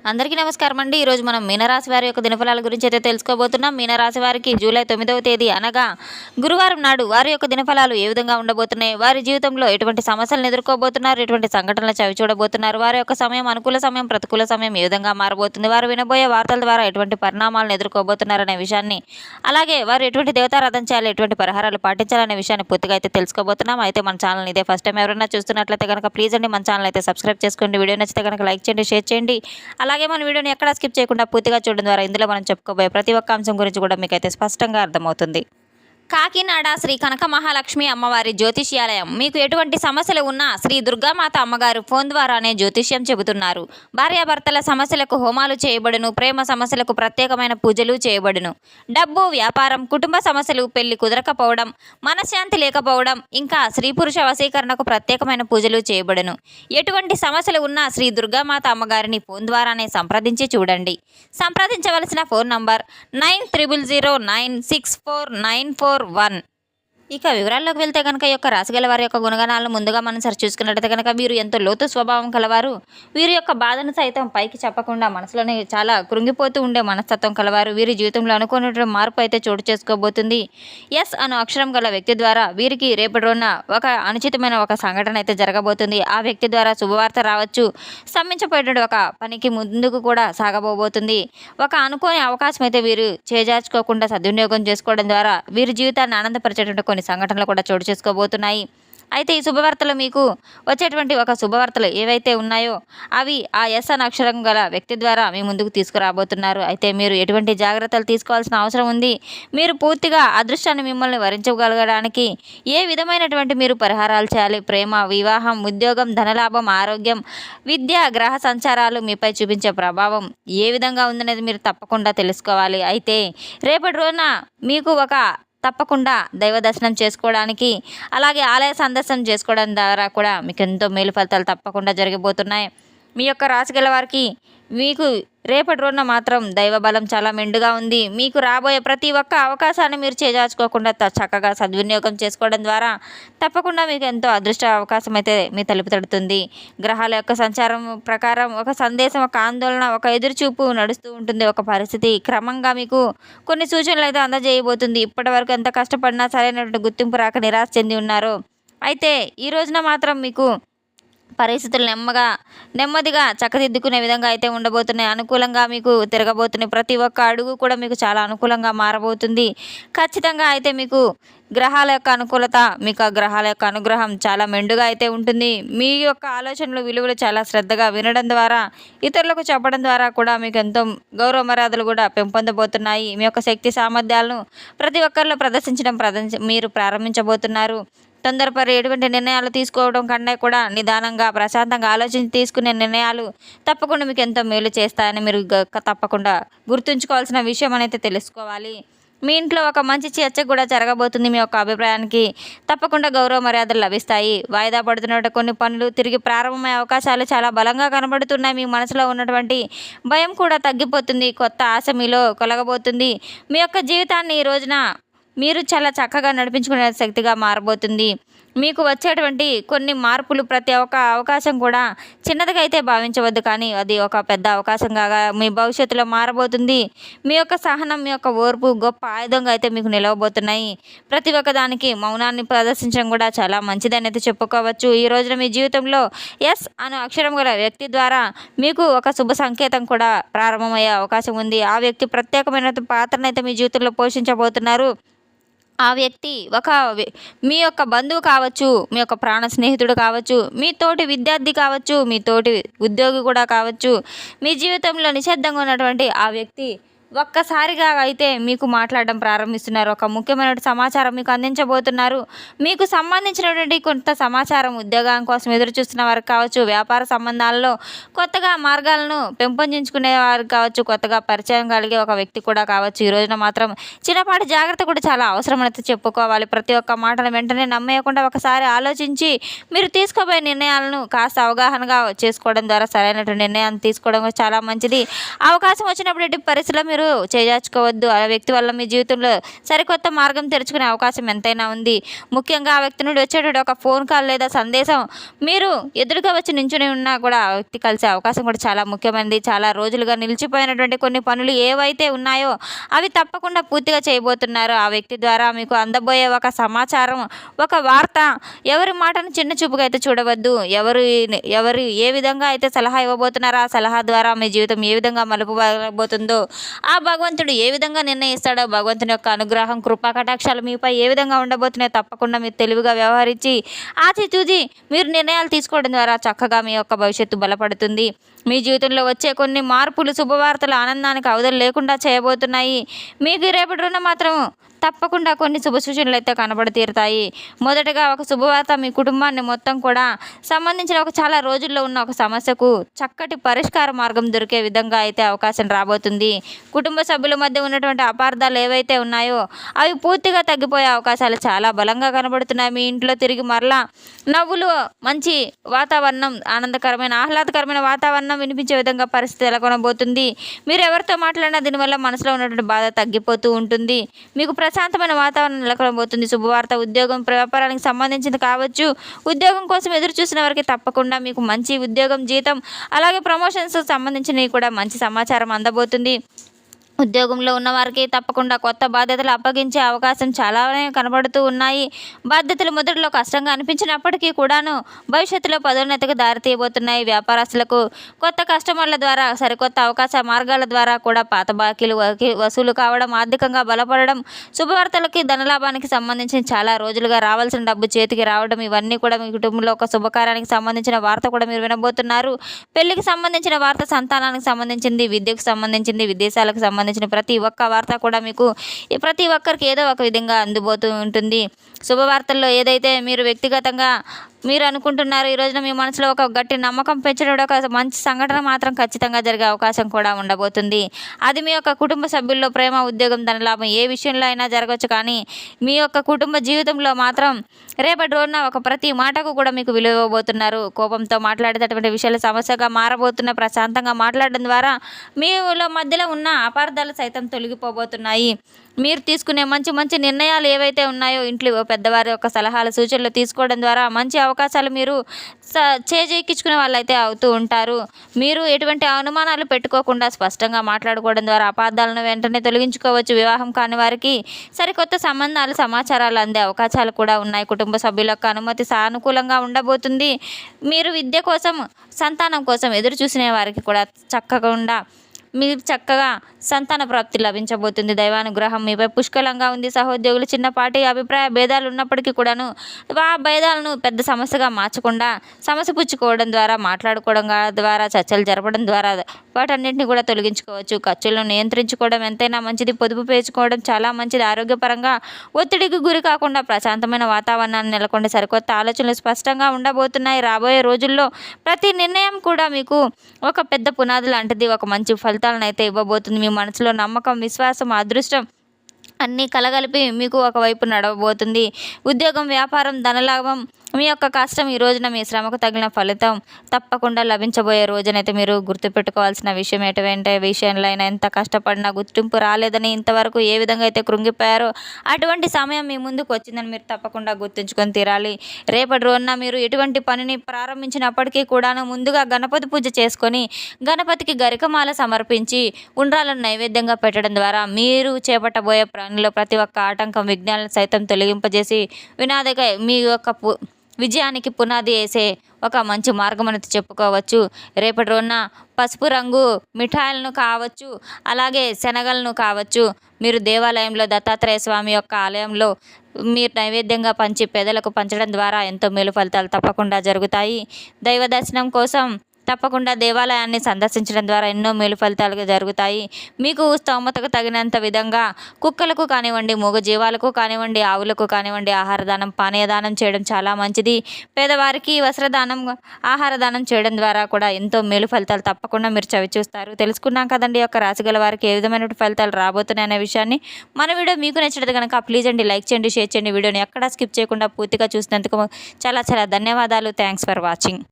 అందరికీ నమస్కారం అండి. ఈరోజు మనం మీనరాశి వారి యొక్క దినఫలాల గురించి అయితే తెలుసుకోబోతున్నాం. మీనరాశి వారికి జూలై 9వ తేదీ అనగా గురువారం నాడు వారి యొక్క దినఫలాలు ఏ విధంగా ఉండబోతున్నాయి, వారి జీవితంలో ఎటువంటి సమస్యలను ఎదుర్కోబోతున్నారు, ఎటువంటి సంఘటనలు చవి చూడబోతున్నారు, వారి యొక్క సమయం అనుకూల సమయం ప్రతికూల సమయం ఏ విధంగా మారబోతుంది, వారు వినబోయే వార్తల ద్వారా ఎటువంటి పరిణామాలను ఎదుర్కోబోతున్నారనే విషయాన్ని, అలాగే వారు ఎటువంటి దేవతారాధన చేయాలి, ఎటువంటి పరిహారాలు పాటించాలనే విషయాన్ని పూర్తిగా అయితే తెలుసుకోబోతున్నాం. అయితే మన ఛానల్ ఇదే ఫస్ట్ టైం ఎవరైనా చూస్తున్నట్లయితే కనుక ప్లీజ్ అండి మన ఛానల్ అయితే సబ్స్క్రైబ్ చేసుకోండి. వీడియో నచ్చితే కనుక లైక్ చేయండి, షేర్ చేయండి. అలాగే మన వీడియోని ఎక్కడా స్కిప్ చేయకుండా పూర్తిగా చూడడం ద్వారా ఇందులో మనం చెప్పుకోబోయే ప్రతి ఒక్క అంశం గురించి కూడా మీకైతే స్పష్టంగా అర్థమవుతుంది. కాకినాడ శ్రీ కనక మహాలక్ష్మి అమ్మవారి జ్యోతిష్యాలయం. మీకు ఎటువంటి సమస్యలు ఉన్నా శ్రీ దుర్గామాత అమ్మగారు ఫోన్ ద్వారానే జ్యోతిష్యం చెబుతున్నారు. భార్యాభర్తల సమస్యలకు హోమాలు చేయబడును, ప్రేమ సమస్యలకు ప్రత్యేకమైన పూజలు చేయబడును, డబ్బు, వ్యాపారం, కుటుంబ సమస్యలు, పెళ్లి కుదరకపోవడం, మనశ్శాంతి లేకపోవడం, ఇంకా స్త్రీ పురుష వశీకరణకు ప్రత్యేకమైన పూజలు చేయబడును. ఎటువంటి సమస్యలు ఉన్నా శ్రీ దుర్గామాత అమ్మగారిని ఫోన్ ద్వారానే సంప్రదించి చూడండి. సంప్రదించవలసిన ఫోన్ నంబర్ 9000964941. ఇక వివరాల్లోకి వెళ్తే కనుక ఈ యొక్క రాశిగల వారి యొక్క గుణగణాలను ముందుగా మనం సరి చూసుకున్నట్లయితే కనుక వీరు ఎంతో లోతు స్వభావం కలవారు. వీరి యొక్క బాధను సైతం పైకి చెప్పకుండా మనసులోనే చాలా కృంగిపోతూ ఉండే మనస్తత్వం కలవారు. వీరి జీవితంలో అనుకున్నటువంటి మార్పు అయితే చోటు చేసుకోబోతుంది. ఎస్ అను అక్షరం గల వ్యక్తి ద్వారా వీరికి రేపటి రోజున ఒక అనుచితమైన ఒక సంఘటన అయితే జరగబోతుంది. ఆ వ్యక్తి ద్వారా శుభవార్త రావచ్చు. స్తంభించిపోయేటువంటి ఒక పనికి ముందుకు కూడా సాగబోబోతుంది. ఒక అనుకోని అవకాశం అయితే వీరు చేజార్చుకోకుండా సద్వినియోగం చేసుకోవడం ద్వారా వీరి జీవితాన్ని ఆనందపరిచేటువంటి కొన్ని సంఘటనలు కూడా చోటు చేసుకోబోతున్నాయి. అయితే ఈ శుభవార్తలు మీకు వచ్చేటువంటి ఒక శుభవార్తలు ఏవైతే ఉన్నాయో అవి ఆ ఎస్ అనే అక్షరం గల వ్యక్తి ద్వారా మీ ముందుకు తీసుకురాబోతున్నారు. అయితే మీరు ఎటువంటి జాగ్రత్తలు తీసుకోవాల్సిన అవసరం ఉంది, మీరు పూర్తిగా అదృష్టాన్ని మిమ్మల్ని వరించగలగడానికి ఏ విధమైనటువంటి మీరు పరిహారాలు చేయాలి, ప్రేమ, వివాహం, ఉద్యోగం, ధనలాభం, ఆరోగ్యం, విద్య, గ్రహ సంచారాలు మీపై చూపించే ప్రభావం ఏ విధంగా ఉందనేది మీరు తప్పకుండా తెలుసుకోవాలి. అయితే రేపటి రోజున మీకు తప్పకుండా దైవ దర్శనం చేసుకోవడానికి, అలాగే ఆలయ సందర్శనం చేసుకోవడం ద్వారా కూడా మీకు ఎంతో మేలు ఫలితాలు తప్పకుండా జరగబోతున్నాయి. మీ యొక్క రాశి గల వారికి మీకు రేపటి రోజున మాత్రం దైవ బలం చాలా మెండుగా ఉంది. మీకు రాబోయే ప్రతి ఒక్క అవకాశాన్ని మీరు చేజార్చుకోకుండా చక్కగా సద్వినియోగం చేసుకోవడం ద్వారా తప్పకుండా మీకు ఎంతో అదృష్ట అవకాశం అయితే మీ తలుపు తడుతుంది. గ్రహాల యొక్క సంచారం ప్రకారం ఒక సందేశం, ఒక ఆందోళన, ఒక ఎదురుచూపు నడుస్తూ ఉంటుంది. ఒక పరిస్థితి క్రమంగా మీకు కొన్ని సూచనలు అయితే అందజేయబోతుంది. ఇప్పటి వరకు ఎంత కష్టపడినా సరైనటువంటి గుర్తింపు రాక నిరాశ చెంది ఉన్నారు. అయితే ఈ రోజున మాత్రం మీకు పరిస్థితులు నెమ్మదిగా చక్కదిద్దుకునే విధంగా అయితే ఉండబోతున్నాయి. అనుకూలంగా మీకు తిరగబోతున్నాయి. ప్రతి ఒక్క అడుగు కూడా మీకు చాలా అనుకూలంగా మారబోతుంది. ఖచ్చితంగా అయితే మీకు గ్రహాల యొక్క అనుకూలత, మీకు ఆ గ్రహాల యొక్క అనుగ్రహం చాలా మెండుగా అయితే ఉంటుంది. మీ యొక్క ఆలోచనలు, విలువలు చాలా శ్రద్ధగా వినడం ద్వారా, ఇతరులకు చెప్పడం ద్వారా కూడా మీకు ఎంతో గౌరవ మర్యాదలు కూడా పెంపొందబోతున్నాయి. మీ యొక్క శక్తి సామర్థ్యాలను ప్రతి ఒక్కరిలో మీరు ప్రారంభించబోతున్నారు. తొందరపడి ఎటువంటి నిర్ణయాలు తీసుకోవడం కన్నా కూడా నిదానంగా, ప్రశాంతంగా ఆలోచించి తీసుకునే నిర్ణయాలు తప్పకుండా మీకు ఎంతో మేలు చేస్తాయని మీరు తప్పకుండా గుర్తుంచుకోవాల్సిన విషయం అనేది తెలుసుకోవాలి. మీ ఇంట్లో ఒక మంచి చర్చ కూడా జరగబోతుంది. మీ యొక్క అభిప్రాయానికి తప్పకుండా గౌరవ మర్యాదలు లభిస్తాయి. వాయిదా పడుతున్న కొన్ని పనులు తిరిగి ప్రారంభమయ్యే అవకాశాలు చాలా బలంగా కనబడుతున్నాయి. మీ మనసులో ఉన్నటువంటి భయం కూడా తగ్గిపోతుంది. కొత్త ఆశ మీలో కలగబోతుంది. మీ యొక్క జీవితాన్ని ఈ రోజున మీరు చాలా చక్కగా నడిపించుకునే శక్తిగా మారబోతుంది. మీకు వచ్చేటువంటి కొన్ని మార్పులు, ప్రతి ఒక్క అవకాశం కూడా చిన్నదిగా అయితే భావించవద్దు, కానీ అది ఒక పెద్ద అవకాశంగా మీ భవిష్యత్తులో మారబోతుంది. మీ యొక్క సహనం, మీ యొక్క ఓర్పు గొప్ప ఆయుధంగా అయితే మీకు నిలవబోతున్నాయి. ప్రతి ఒక్క దానికి మౌనాన్ని ప్రదర్శించడం కూడా చాలా మంచిదని అయితే చెప్పుకోవచ్చు. ఈ రోజున మీ జీవితంలో ఎస్ అనే అక్షరం గల వ్యక్తి ద్వారా మీకు ఒక శుభ సంకేతం కూడా ప్రారంభమయ్యే అవకాశం ఉంది. ఆ వ్యక్తి ప్రత్యేకమైన పాత్రనైతే మీ జీవితంలో పోషించబోతున్నారు. ఆ వ్యక్తి మీ యొక్క బంధువు కావచ్చు, మీ యొక్క ప్రాణ స్నేహితుడు కావచ్చు, మీ తోటి విద్యార్థి కావచ్చు, మీ తోటి ఉద్యోగి కూడా కావచ్చు. మీ జీవితంలో నిశ్శబ్దంగా ఉన్నటువంటి ఆ వ్యక్తి ఒక్కసారిగా అయితే మీకు మాట్లాడడం ప్రారంభిస్తున్నారు. ఒక ముఖ్యమైన సమాచారం మీకు అందించబోతున్నారు. మీకు సంబంధించినటువంటి కొంత సమాచారం, ఉద్యోగం కోసం ఎదురు చూస్తున్న వారికి కావచ్చు, వ్యాపార సంబంధాలలో కొత్తగా మార్గాలను పెంపొందించుకునే వారికి కావచ్చు, కొత్తగా పరిచయం కలిగే ఒక వ్యక్తి కూడా కావచ్చు. ఈ రోజున మాత్రం చిన్నపాటి జాగ్రత్త కూడా చాలా అవసరం అయితే చెప్పుకోవాలి. ప్రతి ఒక్క మాటను వెంటనే నమ్మేయకుండా ఒకసారి ఆలోచించి మీరు తీసుకోబోయే నిర్ణయాలను కాస్త అవగాహనగా చేసుకోవడం ద్వారా సరైనటువంటి నిర్ణయాన్ని తీసుకోవడం చాలా మంచిది. అవకాశం వచ్చినప్పుడు ఎట్టి పరిస్థితుల్లో మీరు మీరు చేజార్చుకోవద్దు. ఆ వ్యక్తి వల్ల మీ జీవితంలో సరికొత్త మార్గం తెరుచుకునే అవకాశం ఎంతైనా ఉంది. ముఖ్యంగా ఆ వ్యక్తి నుండి వచ్చేటటువంటి ఒక ఫోన్ కాల్ లేదా సందేశం మీరు ఎదురుగా వచ్చి నించుని ఉన్నా కూడా ఆ వ్యక్తి కలిసే అవకాశం కూడా చాలా ముఖ్యమైనది. చాలా రోజులుగా నిలిచిపోయినటువంటి కొన్ని పనులు ఏవైతే ఉన్నాయో అవి తప్పకుండా పూర్తిగా చేయబోతున్నారు. ఆ వ్యక్తి ద్వారా మీకు అందబోయే ఒక సమాచారం, ఒక వార్త, ఎవరి మాటను చిన్న చూపుగా అయితే చూడవద్దు. ఎవరు ఏ విధంగా అయితే సలహా ఇవ్వబోతున్నారో ఆ సలహా ద్వారా మీ జీవితం ఏ విధంగా మలుపుబోతుందో, ఆ భగవంతుడు ఏ విధంగా నిర్ణయిస్తాడో, భగవంతుని యొక్క అనుగ్రహం, కృపా కటాక్షాలు మీపై ఏ విధంగా ఉండబోతున్నాయో తప్పకుండా మీరు తెలివిగా వ్యవహరించి ఆచితూచి మీరు నిర్ణయాలు తీసుకోవడం ద్వారా చక్కగా మీ యొక్క భవిష్యత్తు బలపడుతుంది. మీ జీవితంలో వచ్చే కొన్ని మార్పులు, శుభవార్తలు ఆనందానికి అవధులు లేకుండా చేయబోతున్నాయి. మీకు రేపటి రోజున మాత్రం తప్పకుండా కొన్ని శుభ సూచనలు అయితే కనబడి తీరుతాయి. మొదటగా ఒక శుభవార్త, మీ కుటుంబాన్ని మొత్తం కూడా సంబంధించిన ఒక చాలా రోజుల్లో ఉన్న ఒక సమస్యకు చక్కటి పరిష్కార మార్గం దొరికే విధంగా అయితే అవకాశం రాబోతుంది. కుటుంబ సభ్యుల మధ్య ఉన్నటువంటి అపార్థాలు ఏవైతే ఉన్నాయో అవి పూర్తిగా తగ్గిపోయే అవకాశాలు చాలా బలంగా కనబడుతున్నాయి. మీ ఇంట్లో తిరిగి మరలా నవ్వులు, మంచి వాతావరణం, ఆనందకరమైన ఆహ్లాదకరమైన వాతావరణం వినిపించే విధంగా పరిస్థితి నెలకొనబోతుంది. మీరు ఎవరితో మాట్లాడినా దీనివల్ల మనసులో ఉన్నటువంటి బాధ తగ్గిపోతూ ఉంటుంది. మీకు ప్రశాంతమైన వాతావరణం నెలకొనబోతుంది. శుభవార్త, ఉద్యోగం, వ్యాపారానికి సంబంధించింది కావచ్చు. ఉద్యోగం కోసం ఎదురు చూసిన వారికి తప్పకుండా మీకు మంచి ఉద్యోగం, జీతం, అలాగే ప్రమోషన్స్ సంబంధించినవి కూడా మంచి సమాచారం అందబోతుంది. ఉద్యోగంలో ఉన్నవారికి తప్పకుండా కొత్త బాధ్యతలు అప్పగించే అవకాశం చాలానే కనబడుతూ ఉన్నాయి. బాధ్యతలు మొదట్లో కష్టంగా అనిపించినప్పటికీ కూడాను భవిష్యత్తులో పదోన్నతికి దారితీయబోతున్నాయి. వ్యాపారస్తులకు కొత్త కస్టమర్ల ద్వారా, సరికొత్త అవకాశ మార్గాల ద్వారా కూడా పాత బాకీలు వసూలు కావడం, ఆర్థికంగా బలపడడం, శుభవార్తలకి, ధనలాభానికి సంబంధించిన చాలా రోజులుగా రావాల్సిన డబ్బు చేతికి రావడం, ఇవన్నీ కూడా మీ కుటుంబంలో ఒక శుభకార్యానికి సంబంధించిన వార్త కూడా మీరు వినబోతున్నారు. పెళ్లికి సంబంధించిన వార్త, సంతానానికి సంబంధించింది, విద్యకు సంబంధించింది, విదేశాలకు సంబంధించిన ప్రతి ఒక్క వార్త కూడా మీకు ప్రతి ఒక్కరికి ఏదో ఒక విధంగా అందుబోతూ ఉంటుంది. శుభవార్తల్లో ఏదైతే మీరు వ్యక్తిగతంగా మీరు అనుకుంటున్నారు, ఈ రోజున మీ మనసులో ఒక గట్టి నమ్మకం పెంచడం, ఒక మంచి సంఘటన మాత్రం ఖచ్చితంగా జరిగే అవకాశం కూడా ఉండబోతుంది. అది మీ యొక్క కుటుంబ సభ్యుల్లో ప్రేమ, ఉద్యోగం, ధనలాభం ఏ విషయంలో అయినా జరగవచ్చు. కానీ మీ యొక్క కుటుంబ జీవితంలో మాత్రం రేపటి రోజున ఒక ప్రతి మాటకు కూడా మీకు విలువ ఇవ్వబోతున్నారు. కోపంతో మాట్లాడేటటువంటి విషయాలు సమస్యగా మారబోతున్న, ప్రశాంతంగా మాట్లాడడం ద్వారా మీలో మధ్యలో ఉన్న అపార్థాలు సైతం తొలగిపోబోతున్నాయి. మీరు తీసుకునే మంచి మంచి నిర్ణయాలు ఏవైతే ఉన్నాయో, ఇంట్లో పెద్దవారి యొక్క సలహాలు, సూచనలు తీసుకోవడం ద్వారా మంచి అవకాశాలు మీరు చేజెక్కించుకునే వాళ్ళైతే అవుతూ ఉంటారు. మీరు ఎటువంటి అనుమానాలు పెట్టుకోకుండా స్పష్టంగా మాట్లాడుకోవడం ద్వారా అపార్థాలను వెంటనే తొలగించుకోవచ్చు. వివాహం కాని వారికి సరికొత్త సంబంధాలు, సమాచారాలు అందే అవకాశాలు కూడా ఉన్నాయి. కుటుంబ సభ్యుల యొక్క అనుమతి సానుకూలంగా ఉండబోతుంది. మీరు విద్య కోసం, సంతానం కోసం ఎదురు చూసిన వారికి కూడా చక్కగా సంతాన ప్రాప్తి లభించబోతుంది. దైవానుగ్రహం మీపై పుష్కలంగా ఉంది. సహోద్యోగులు చిన్నపాటి అభిప్రాయ భేదాలు ఉన్నప్పటికీ కూడాను ఆ భేదాలను పెద్ద సమస్యగా మార్చకుండా సమసిపుచ్చుకోవడం ద్వారా, మాట్లాడుకోవడం ద్వారా, చర్చలు జరపడం ద్వారా వాటన్నింటినీ కూడా తొలగించుకోవచ్చు. ఖర్చులను నియంత్రించుకోవడం ఎంతైనా మంచిది. పొదుపు పేర్చుకోవడం చాలా మంచిది. ఆరోగ్యపరంగా ఒత్తిడికి గురి కాకుండా ప్రశాంతమైన వాతావరణాన్ని నెలకొండి. సరికొత్త ఆలోచనలు స్పష్టంగా ఉండబోతున్నాయి. రాబోయే రోజుల్లో ప్రతి నిర్ణయం కూడా మీకు ఒక పెద్ద పునాది లాంటిది. ఒక మంచి ఫలితాలను అయితే ఇవ్వబోతుంది. మీ మనసులో నమ్మకం, విశ్వాసం, అదృష్టం అన్నీ కలగలిపి మీకు ఒకవైపు నడవబోతుంది. ఉద్యోగం, వ్యాపారం, ధనలాభం, మీ యొక్క కష్టం ఈ రోజున మీ శ్రమకు తగిన ఫలితం తప్పకుండా లభించబోయే రోజునైతే మీరు గుర్తుపెట్టుకోవాల్సిన విషయం, ఎటువంటి విషయంలో అయినా ఎంత కష్టపడినా గుర్తింపు రాలేదని, ఇంతవరకు ఏ విధంగా అయితే కృంగిపోయారో అటువంటి సమయం మీ ముందుకు వచ్చిందని మీరు తప్పకుండా గుర్తుంచుకొని తీరాలి. రేపటి రోజున మీరు ఎటువంటి పనిని ప్రారంభించినప్పటికీ కూడాను ముందుగా గణపతి పూజ చేసుకొని, గణపతికి గరికమాల సమర్పించి ఉండ్రాలను నైవేద్యంగా పెట్టడం ద్వారా మీరు చేపట్టబోయే పనిలో ప్రతి ఒక్క ఆటంకం, విఘ్నాలను సైతం తొలగింపజేసి వినాదిగా మీ యొక్క విజయానికి పునాది వేసే ఒక మంచి మార్గం అనేది చెప్పుకోవచ్చు. రేపటి రోజున పసుపు రంగు మిఠాయిలను కావచ్చు, అలాగే శనగలను కావచ్చు, మీరు దేవాలయంలో దత్తాత్రేయ స్వామి యొక్క ఆలయంలో మీరు నైవేద్యంగా పంచి పేదలకు పంచడం ద్వారా ఎంతో మేలు ఫలితాలు తప్పకుండా జరుగుతాయి. దైవ దర్శనం కోసం తప్పకుండా దేవాలయాన్ని సందర్శించడం ద్వారా ఎన్నో మేలు ఫలితాలుగా జరుగుతాయి. మీకు స్తోమతకు తగినంత విధంగా కుక్కలకు కానివ్వండి, మూగజీవాలకు కానివ్వండి, ఆవులకు కానివ్వండి ఆహార దానం, పానీయ దానం చేయడం చాలా మంచిది. పేదవారికి వస్త్రదానం, ఆహార దానం చేయడం ద్వారా కూడా ఎంతో మేలు ఫలితాలు తప్పకుండా మీరు చవిచూస్తారు. తెలుసుకున్నాం కదండి యొక్క రాశి గల వారికి ఏ విధమైన ఫలితాలు రాబోతున్నాయి అనే విషయాన్ని. మన వీడియో మీకు నచ్చినట్టు కనుక ప్లీజ్ అండి లైక్ చేయండి, షేర్ చేయండి. వీడియోని ఎక్కడా స్కిప్ చేయకుండా పూర్తిగా చూసినందుకు చాలా చాలా ధన్యవాదాలు. Thanks for watching.